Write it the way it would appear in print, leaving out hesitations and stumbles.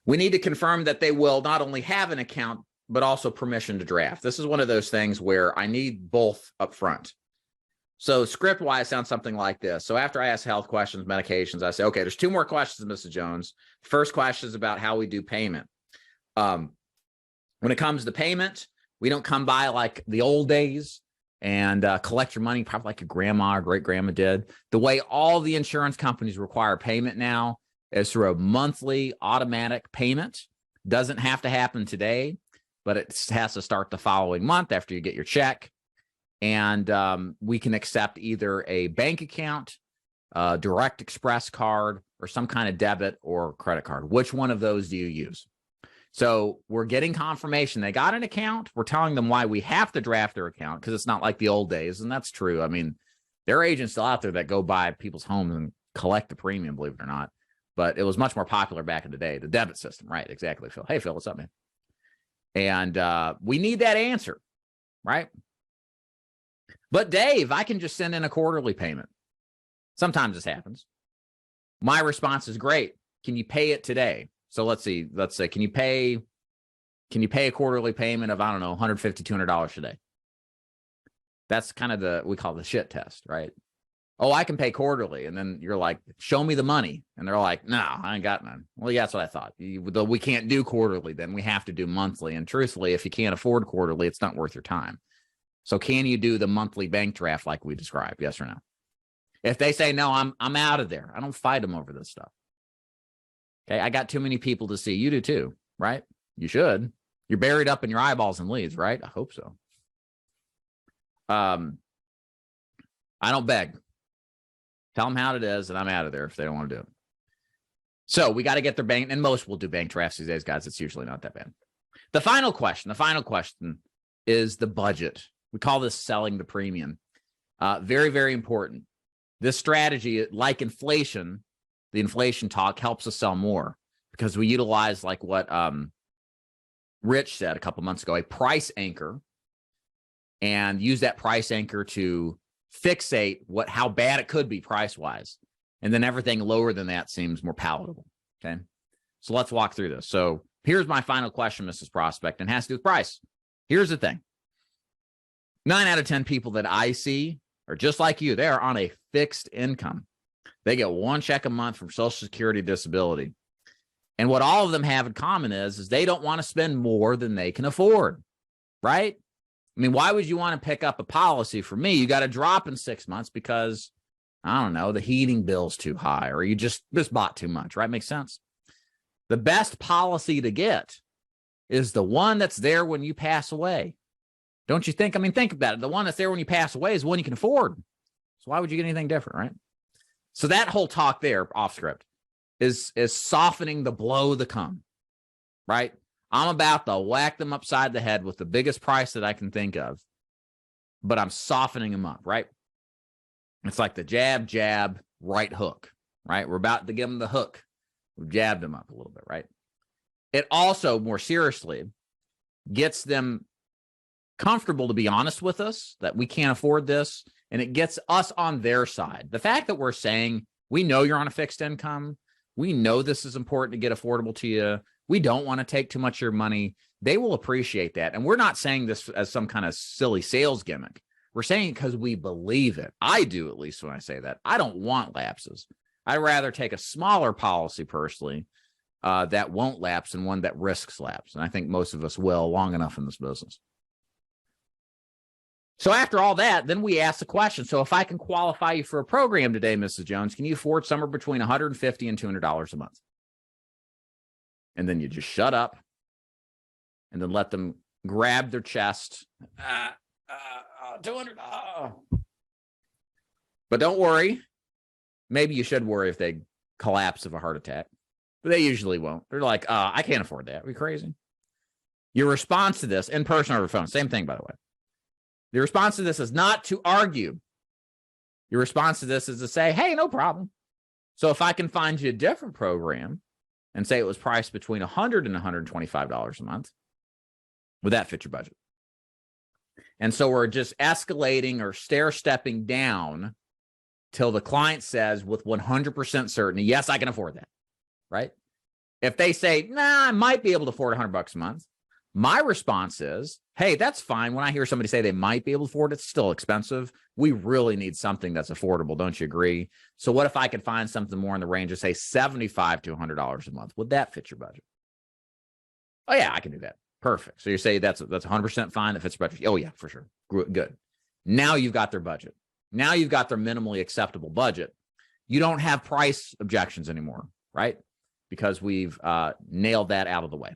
We need to confirm that they will not only have an account, but also permission to draft. This is one of those things where I need both up front. So script-wise sounds something like this. So after I ask health questions, medications, I say, okay, there's 2 more questions, Mrs. Jones. First question is about how we do payment. When it comes to payment, we don't come by like the old days and collect your money, probably like your grandma or great-grandma did. The way all the insurance companies require payment now is through a monthly automatic payment. Doesn't have to happen today, but it has to start the following month after you get your check. And we can accept either a bank account, direct express card, or some kind of debit or credit card. Which one of those do you use? So we're getting confirmation they got an account. We're telling them why we have to draft their account, because it's not like the old days. And that's true. I mean, there are agents still out there that go by people's homes and collect the premium, believe it or not. But it was much more popular back in the day, the debit system. Right, exactly, Phil. Hey, Phil, what's up, man? And we need that answer, right? But Dave, I can just send in a quarterly payment. Sometimes this happens. My response is, great. Can you pay it today? So let's see. Let's say, can you pay a quarterly payment of, I don't know, $150, $200 today? That's kind of we call the shit test, right? Oh, I can pay quarterly. And then you're like, show me the money. And they're like, no, I ain't got none. Well, yeah, that's what I thought. We can't do quarterly, then we have to do monthly. And truthfully, if you can't afford quarterly, it's not worth your time. So can you do the monthly bank draft like we described? Yes or no? If they say no, I'm out of there. I don't fight them over this stuff. Okay, I got too many people to see. You do too, right? You should. You're buried up in your eyeballs and leads, right? I hope so. I don't beg. Tell them how it is, and I'm out of there if they don't want to do it. So we got to get their bank, and most will do bank drafts these days, guys. It's usually not that bad. The final question is the budget. We call this selling the premium. Very, very important. This strategy, like inflation, the inflation talk helps us sell more because we utilize, like what Rich said a couple months ago, a price anchor, and use that price anchor to fixate how bad it could be price-wise. And then everything lower than that seems more palatable. Okay. So let's walk through this. So here's my final question, Mrs. Prospect, and has to do with price. Here's the thing. 9 out of 10 people that I see are just like you. They are on a fixed income. They get 1 check a month from Social Security Disability. And what all of them have in common is they don't want to spend more than they can afford, right? I mean, why would you want to pick up a policy for me? You got to drop in 6 months because, I don't know, the heating bill's too high, or you just bought too much, right? Makes sense. The best policy to get is the one that's there when you pass away. Don't you think? I mean, think about it. The one that's there when you pass away is the one you can afford. So why would you get anything different, right? So that whole talk there, off script, is softening the blow to come, right? I'm about to whack them upside the head with the biggest price that I can think of, but I'm softening them up, right? It's like the jab, jab, right hook, right? We're about to give them the hook. We've jabbed them up a little bit, right? It also, more seriously, gets them comfortable to be honest with us that we can't afford this, and it gets us on their side. The fact that we're saying, we know you're on a fixed income, we know this is important to get affordable to you, we don't want to take too much of your money, they will appreciate that. And we're not saying this as some kind of silly sales gimmick. We're saying it because we believe it. I do, at least when I say that. I don't want lapses. I'd rather take a smaller policy personally that won't lapse than one that risks lapse. And I think most of us will long enough in this business. So after all that, then we ask the question. So if I can qualify you for a program today, Mrs. Jones, can you afford somewhere between $150 and $200 a month? And then you just shut up and then let them grab their chest. 200. But don't worry. Maybe you should worry if they collapse of a heart attack. But they usually won't. They're like, I can't afford that. Are we crazy? Your response to this, in person or over phone, same thing, by the way. The response to this is not to argue. Your response to this is to say, hey, no problem. So if I can find you a different program and say it was priced between $100 and $125 a month, would that fit your budget? And so we're just escalating or stair-stepping down till the client says with 100% certainty, yes, I can afford that, right? If they say, nah, I might be able to afford $100 a month, my response is, hey, that's fine. When I hear somebody say they might be able to afford it, it's still expensive. We really need something that's affordable. Don't you agree? So what if I could find something more in the range of, say, $75 to $100 a month? Would that fit your budget? Oh, yeah, I can do that. Perfect. So you say that's 100% fine. That fits your budget. Oh, yeah, for sure. Good. Now you've got their budget. Now you've got their minimally acceptable budget. You don't have price objections anymore, right? Because we've nailed that out of the way.